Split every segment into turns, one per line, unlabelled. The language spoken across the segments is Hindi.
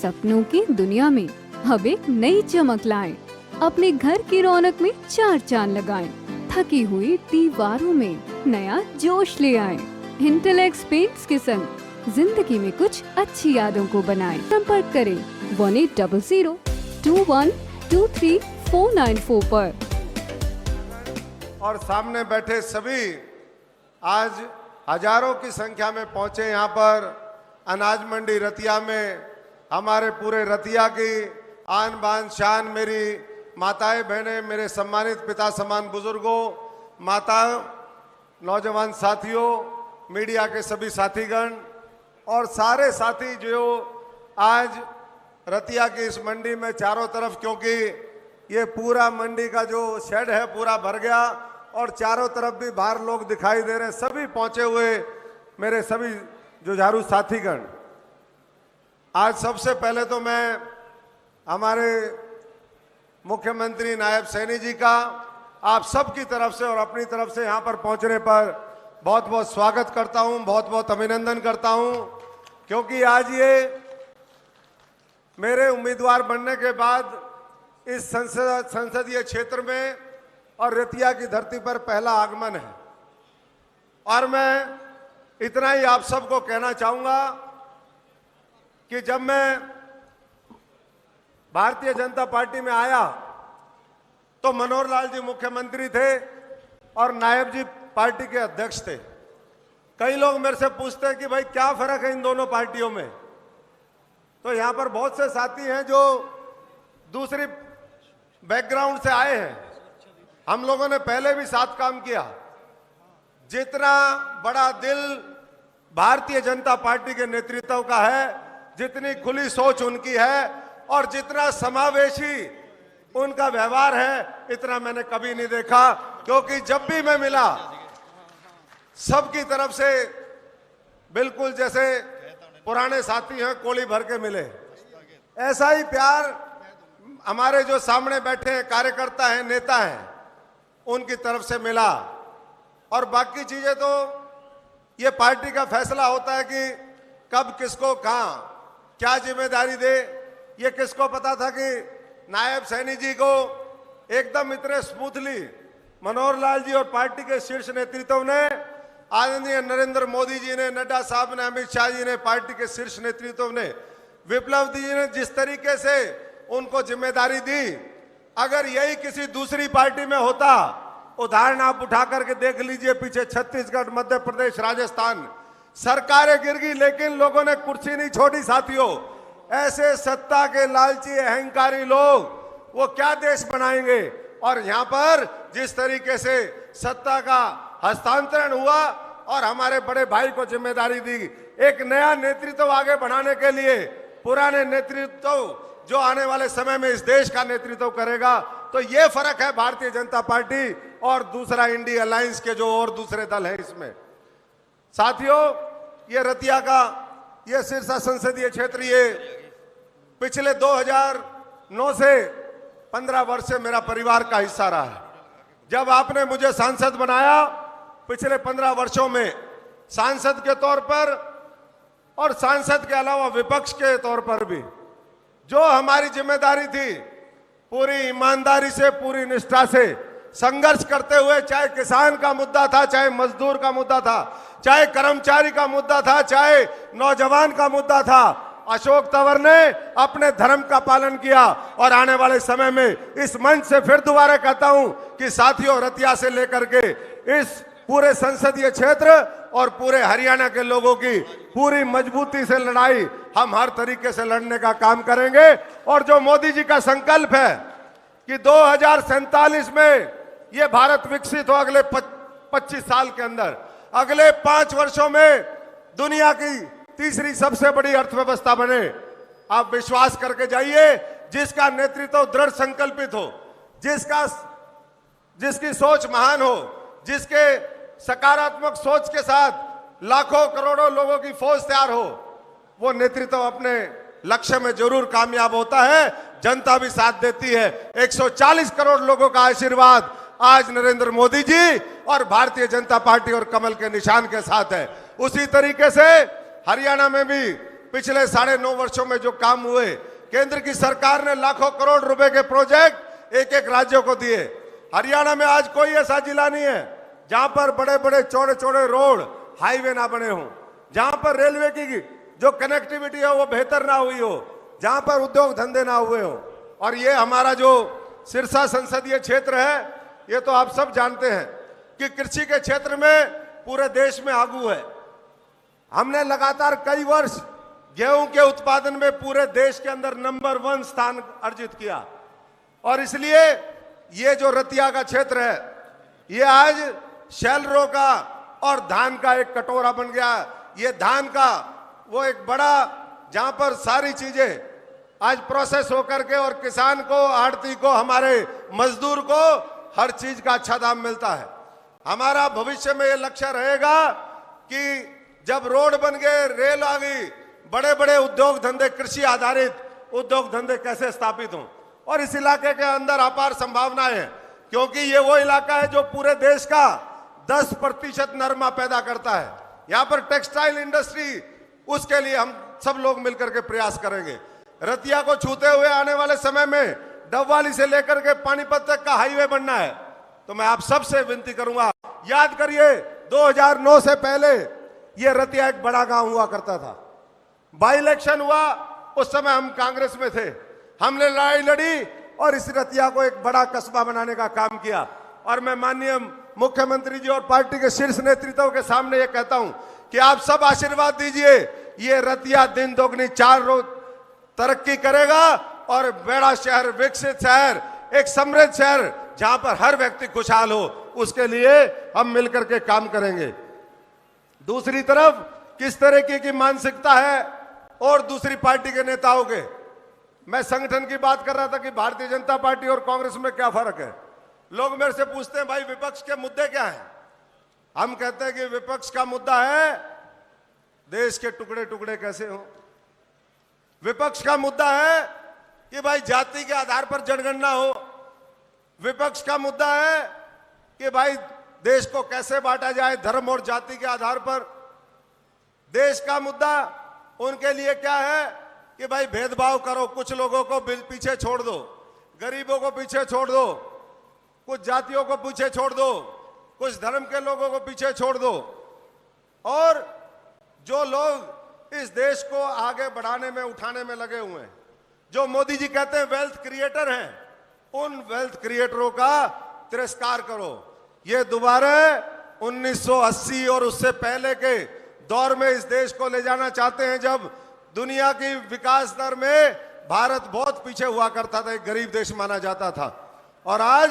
सपनों की दुनिया में अब एक नई चमक लाएं। अपने घर की रौनक में चार चांद लगाएं। थकी हुई दीवारों में नया जोश ले आएं। इंटेलेक्स पेंट्स के संग जिंदगी में कुछ अच्छी यादों को बनाएं। संपर्क करें 180021232494 पर।
और सामने बैठे सभी आज हजारों की संख्या में पहुंचे यहाँ पर अनाज मंडी रतिया में। हमारे पूरे रतिया की आन बान शान, मेरी माताएं बहनें, मेरे सम्मानित पिता समान बुजुर्गों, माता, नौजवान साथियों, मीडिया के सभी साथीगण और सारे साथी जो आज रतिया की इस मंडी में चारों तरफ, क्योंकि ये पूरा मंडी का जो शेड है पूरा भर गया और चारों तरफ भी बाहर लोग दिखाई दे रहे हैं, सभी पहुंचे हुए मेरे सभी जुझारू साथीगण। आज सबसे पहले तो मैं हमारे मुख्यमंत्री नायब सैनी जी का आप सब की तरफ से और अपनी तरफ से यहाँ पर पहुंचने पर बहुत बहुत स्वागत करता हूँ, बहुत बहुत अभिनंदन करता हूँ, क्योंकि आज ये मेरे उम्मीदवार बनने के बाद इस संसदीय क्षेत्र में और रतिया की धरती पर पहला आगमन है। और मैं इतना ही आप सबको कहना चाहूंगा कि जब मैं भारतीय जनता पार्टी में आया तो मनोहर लाल जी मुख्यमंत्री थे और नायब जी पार्टी के अध्यक्ष थे। कई लोग मेरे से पूछते हैं कि भाई क्या फर्क है इन दोनों पार्टियों में। तो यहां पर बहुत से साथी हैं जो दूसरी बैकग्राउंड से आए हैं। हम लोगों ने पहले भी साथ काम किया। जितना बड़ा दिल भारतीय जनता पार्टी के नेतृत्व का है, जितनी खुली सोच उनकी है और जितना समावेशी उनका व्यवहार है, इतना मैंने कभी नहीं देखा। क्योंकि जब भी मैं मिला सबकी तरफ से बिल्कुल जैसे पुराने साथी हैं कोली भर के मिले। ऐसा ही प्यार हमारे जो सामने बैठे हैं कार्यकर्ता हैं, नेता हैं, उनकी तरफ से मिला। और बाकी चीजें तो ये पार्टी का फैसला होता है कि कब किसको कहां क्या जिम्मेदारी दे। ये किसको पता था कि नायब सैनी जी को एकदम इतने स्मूथली मनोहर लाल जी और पार्टी के शीर्ष नेतृत्व ने, आदरणीय नरेंद्र मोदी जी ने, नड्डा साहब ने, अमित शाह जी ने, पार्टी के शीर्ष नेतृत्व ने, विप्लव जी ने जिस तरीके से उनको जिम्मेदारी दी, अगर यही किसी दूसरी पार्टी में होता, उदाहरण आप उठा करके देख लीजिए, पीछे छत्तीसगढ़, मध्य प्रदेश, राजस्थान, सरकारें गिर गई लेकिन लोगों ने कुर्सी नहीं छोड़ी। साथियों, ऐसे सत्ता के लालची अहंकारी लोग वो क्या देश बनाएंगे। और यहां पर जिस तरीके से सत्ता का हस्तांतरण हुआ और हमारे बड़े भाई को जिम्मेदारी दी, एक नया नेतृत्व आगे बढ़ाने के लिए, पुराने नेतृत्व जो आने वाले समय में इस देश का नेतृत्व करेगा। तो ये फर्क है भारतीय जनता पार्टी और दूसरा इंडिया अलायंस के जो और दूसरे दल हैं इसमें। साथियों, ये रतिया का ये सिरसा संसदीय क्षेत्र ये पिछले 2009 से 15 वर्ष से मेरा परिवार का हिस्सा रहा है। जब आपने मुझे सांसद बनाया, पिछले 15 वर्षों में सांसद के तौर पर और सांसद के अलावा विपक्ष के तौर पर भी जो हमारी जिम्मेदारी थी, पूरी ईमानदारी से, पूरी निष्ठा से संघर्ष करते हुए, चाहे किसान का मुद्दा था, चाहे मजदूर का मुद्दा था, चाहे कर्मचारी का मुद्दा था, चाहे नौजवान का मुद्दा था, अशोक तंवर ने अपने धर्म का पालन किया। और आने वाले समय में इस मंच से फिर दोबारा कहता हूं कि साथियों, रतिया से लेकर के इस पूरे संसदीय क्षेत्र और पूरे हरियाणा के लोगों की पूरी मजबूती से लड़ाई हम हर तरीके से लड़ने का काम करेंगे। और जो मोदी जी का संकल्प है कि 2047 में ये भारत विकसित हो, अगले 25 साल के अंदर, अगले 5 वर्षों में दुनिया की तीसरी सबसे बड़ी अर्थव्यवस्था बने, आप विश्वास करके जाइए। जिसका नेतृत्व दृढ़ संकल्पित हो, जिसकी सोच महान हो, जिसके सकारात्मक सोच के साथ लाखों करोड़ों लोगों की फौज तैयार हो, वो नेतृत्व अपने लक्ष्य में जरूर कामयाब होता है। जनता भी साथ देती है। 140 करोड़ लोगों का आशीर्वाद आज नरेंद्र मोदी जी और भारतीय जनता पार्टी और कमल के निशान के साथ है। उसी तरीके से हरियाणा में भी पिछले 9.5 वर्षों में जो काम हुए, केंद्र की सरकार ने लाखों करोड़ रुपए के प्रोजेक्ट एक एक राज्यों को दिए। हरियाणा में आज कोई ऐसा जिला नहीं है जहां पर बड़े बड़े चौड़े चौड़े रोड हाईवे ना बने हों, जहां पर रेलवे की जो कनेक्टिविटी है वो बेहतर ना हुई हो, जहां पर उद्योग धंधे ना हुए हो। और ये हमारा जो सिरसा संसदीय क्षेत्र है, ये तो आप सब जानते हैं कि कृषि के क्षेत्र में पूरे देश में आगू है। हमने लगातार कई वर्ष गेहूं के उत्पादन में पूरे देश के अंदर नंबर 1 स्थान अर्जित किया। और इसलिए ये जो रतिया का क्षेत्र है, ये आज शैलरों का और धान का एक कटोरा बन गया। ये धान का वो एक बड़ा, जहां पर सारी चीजें आज प्रोसेस होकर के और किसान को, आड़ती को, हमारे मजदूर को हर चीज का अच्छा दाम मिलता है। हमारा भविष्य में ये लक्ष्य रहेगा कि जब रोड बन गए, रेल आ गई, बड़े बड़े उद्योग धंधे, कृषि आधारित उद्योग धंधे कैसे स्थापित हों। और इस इलाके के अंदर अपार संभावनाएं हैं, क्योंकि ये वो इलाका है जो पूरे देश का 10% नरमा पैदा करता है। यहां पर टेक्सटाइल इंडस्ट्री, उसके लिए हम सब लोग मिलकर के प्रयास करेंगे। रतिया को छूते हुए आने वाले समय में डबवाली से लेकर के पानीपत तक का हाईवे बनना है। तो मैं आप सबसे विनती करूंगा, याद करिए 2009 से पहले ये रतिया एक बड़ा गांव हुआ करता था। बाई इलेक्शन हुआ, उस समय हम कांग्रेस में थे, हमने लड़ाई लड़ी और इस रतिया को एक बड़ा कस्बा बनाने का काम किया। और मैं माननीय मुख्यमंत्री जी और पार्टी के शीर्ष नेतृत्व के सामने ये कहता हूं कि आप सब आशीर्वाद दीजिए, ये रतिया दिन दोगुनी 4 रोज तरक्की करेगा और बड़ा शहर, विकसित शहर, एक समृद्ध शहर जहां पर हर व्यक्ति खुशहाल हो, उसके लिए हम मिलकर के काम करेंगे। दूसरी तरफ किस तरीके की मानसिकता है और दूसरी पार्टी के नेताओं के, मैं संगठन की बात कर रहा था कि भारतीय जनता पार्टी और कांग्रेस में क्या फर्क है। लोग मेरे से पूछते हैं भाई विपक्ष के मुद्दे क्या हैं। हम कहते हैं कि विपक्ष का मुद्दा है देश के टुकड़े टुकड़े कैसे हो। विपक्ष का मुद्दा है कि भाई जाति के आधार पर जनगणना हो। विपक्ष का मुद्दा है कि भाई देश को कैसे बांटा जाए धर्म और जाति के आधार पर। देश का मुद्दा उनके लिए क्या है कि भाई भेदभाव करो, कुछ लोगों को पीछे छोड़ दो, गरीबों को पीछे छोड़ दो, कुछ जातियों को पीछे छोड़ दो, कुछ धर्म के लोगों को पीछे छोड़ दो। और जो लोग इस देश को आगे बढ़ाने में, उठाने में लगे हुए हैं, जो मोदी जी कहते हैं वेल्थ क्रिएटर हैं, उन वेल्थ क्रिएटरों का तिरस्कार करो। ये दोबारा 1980 और उससे पहले के दौर में इस देश को ले जाना चाहते हैं, जब दुनिया की विकास दर में भारत बहुत पीछे हुआ करता था, एक गरीब देश माना जाता था। और आज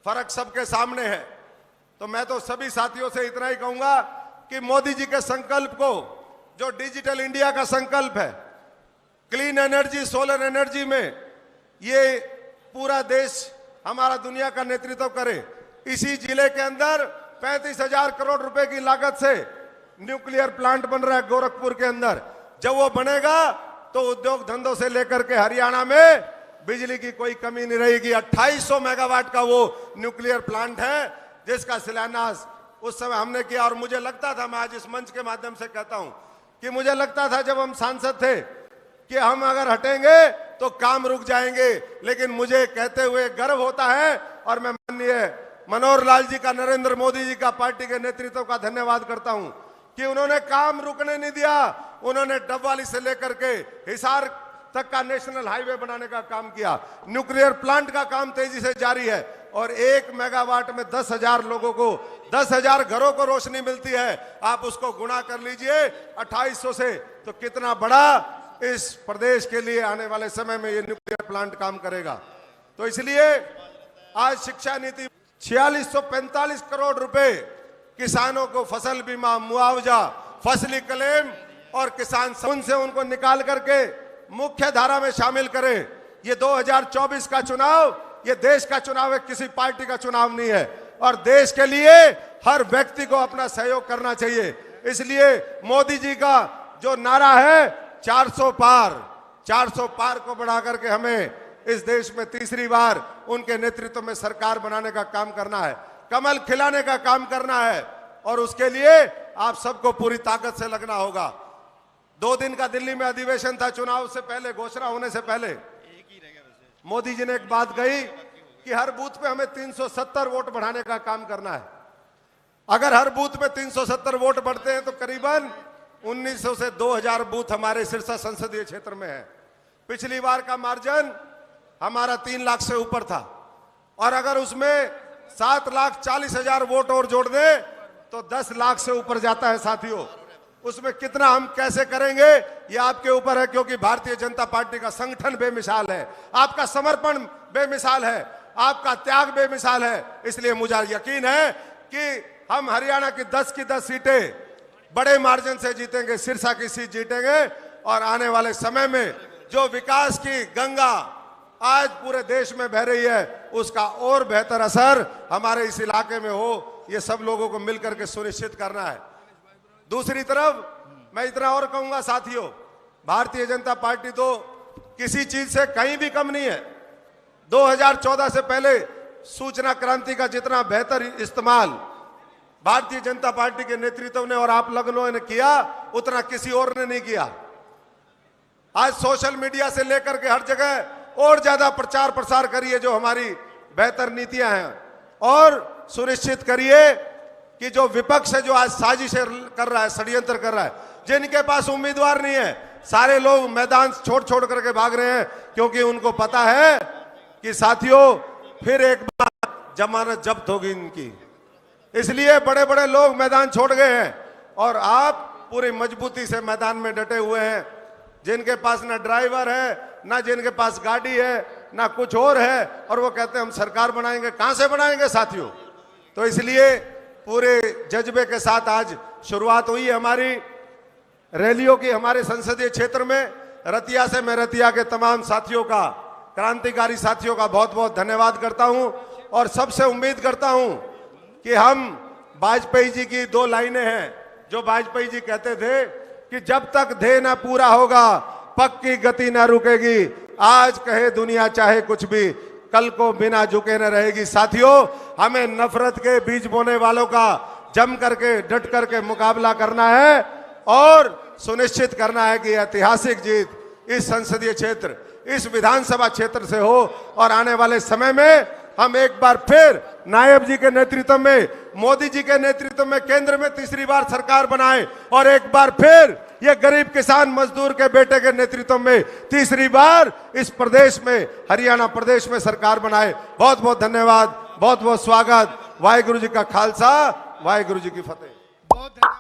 फर्क सबके सामने है। तो मैं तो सभी साथियों से इतना ही कहूंगा कि मोदी जी के संकल्प को, जो डिजिटल इंडिया का संकल्प है, क्लीन एनर्जी, सोलर एनर्जी में ये पूरा देश हमारा दुनिया का नेतृत्व करे। इसी जिले के अंदर 35,000 करोड़ रुपए की लागत से न्यूक्लियर प्लांट बन रहा है गोरखपुर के अंदर। जब वो बनेगा तो उद्योग धंधों से लेकर के हरियाणा में बिजली की कोई कमी नहीं रहेगी। 2800 मेगावाट का वो न्यूक्लियर प्लांट है, जिसका शिलान्यास उस समय हमने किया। और मुझे लगता था, मैं आज इस मंच के माध्यम से कहता हूं कि मुझे लगता था जब हम सांसद थे कि हम अगर हटेंगे तो काम रुक जाएंगे, लेकिन मुझे कहते हुए गर्व होता है। और मैं माननीय मनोहर लाल जी का, नरेंद्र मोदी जी का, पार्टी के नेतृत्व का धन्यवाद करता हूं कि उन्होंने काम रुकने नहीं दिया। उन्होंने डबवाली से लेकर के हिसार तक का नेशनल हाईवे बनाने का काम किया। न्यूक्लियर प्लांट का काम तेजी से जारी है और 1 मेगावाट में 10,000 लोगों को, 10,000 घरों को रोशनी मिलती है। आप उसको गुणा कर लीजिए 2800 से, तो कितना बड़ा इस प्रदेश के लिए आने वाले समय में ये न्यूक्लियर प्लांट काम करेगा। तो इसलिए आज शिक्षा नीति 4645 करोड़ रुपए किसानों को फसल बीमा, मुआवजा, फसली क्लेम और किसान से उनको निकाल करके मुख्य धारा में शामिल करें। ये 2024 का चुनाव, ये देश का चुनाव है, किसी पार्टी का चुनाव नहीं है। और देश के लिए हर व्यक्ति को अपना सहयोग करना चाहिए। इसलिए मोदी जी का जो नारा है 400 पार को बढ़ा करके हमें इस देश में तीसरी बार उनके नेतृत्व में सरकार बनाने का काम करना है, कमल खिलाने का काम करना है। और उसके लिए आप सबको पूरी ताकत से लगना होगा। 2 दिन का दिल्ली में अधिवेशन था, चुनाव से पहले, घोषणा होने से पहले मोदी जी ने एक बात कही कि हर बूथ पे हमें 370 वोट बढ़ाने का काम करना है। अगर हर बूथ पे 370 वोट बढ़ते हैं तो करीबन 1900 से 2000 बूथ हमारे सिरसा संसदीय क्षेत्र में है। पिछली बार का मार्जिन हमारा 3 लाख से ऊपर था, और अगर उसमें 7,40,000 वोट और जोड़ दे तो 10 लाख से ऊपर जाता है साथियों। उसमें कितना हम कैसे करेंगे ये आपके ऊपर है, क्योंकि भारतीय जनता पार्टी का संगठन बेमिसाल है, आपका समर्पण बेमिसाल है, आपका त्याग बेमिसाल है। इसलिए मुझे यकीन है कि हम हरियाणा की 10 की 10 सीटें बड़े मार्जिन से जीतेंगे, सिरसा की सीट जीतेंगे, और आने वाले समय में जो विकास की गंगा आज पूरे देश में बह रही है उसका और बेहतर असर हमारे इस इलाके में हो, ये सब लोगों को मिलकर के सुनिश्चित करना है। दूसरी तरफ मैं इतना और कहूंगा साथियों, भारतीय जनता पार्टी तो किसी चीज से कहीं भी कम नहीं है। 2014 से पहले सूचना क्रांति का जितना बेहतर इस्तेमाल भारतीय जनता पार्टी के नेतृत्व ने और आप लोगों ने किया, उतना किसी और ने नहीं किया। आज सोशल मीडिया से लेकर के हर जगह और ज्यादा प्रचार प्रसार करिए जो हमारी बेहतर नीतियां हैं, और सुनिश्चित करिए कि जो विपक्ष है, जो आज साजिशें कर रहा है, षड्यंत्र कर रहा है, जिनके पास उम्मीदवार नहीं है, सारे लोग मैदान छोड़ छोड़ करके भाग रहे हैं, क्योंकि उनको पता है कि साथियों फिर एक बार जमानत जब्त होगी इनकी। इसलिए बड़े बड़े लोग मैदान छोड़ गए हैं, और आप पूरी मजबूती से मैदान में डटे हुए हैं। जिनके पास ना ड्राइवर है, ना जिनके पास गाड़ी है, ना कुछ और है, और वो कहते हैं हम सरकार बनाएंगे। कहां से बनाएंगे साथियों? तो इसलिए पूरे जज्बे के साथ आज शुरुआत हुई है हमारी रैलियों की हमारे संसदीय क्षेत्र में। रतिया से मैं रतिया के तमाम साथियों का, क्रांतिकारी साथियों का बहुत बहुत धन्यवाद करता हूं, और सबसे उम्मीद करता हूं कि हम वाजपेयी जी की 2 लाइनें हैं जो वाजपेयी जी कहते थे कि जब तक ध्येय ना पूरा होगा पक्की गति ना रुकेगी। आज कहे दुनिया चाहे कुछ भी, कल को बिना झुके न रहेगी। साथियों, हमें नफरत के बीज बोने वालों का जम करके डट करके मुकाबला करना है, और सुनिश्चित करना है कि ऐतिहासिक जीत इस संसदीय क्षेत्र, इस विधानसभा क्षेत्र से हो, और आने वाले समय में हम एक बार फिर नायब जी के नेतृत्व में, मोदी जी के नेतृत्व में केंद्र में तीसरी बार सरकार बनाए, और एक बार फिर ये गरीब किसान मजदूर के बेटे के नेतृत्व में तीसरी बार इस प्रदेश में, हरियाणा प्रदेश में सरकार बनाए। बहुत बहुत धन्यवाद, बहुत बहुत स्वागत। वाहिगुरु जी का खालसा, वाहिगुरु जी की फतेह।
बहुत धन्यवाद।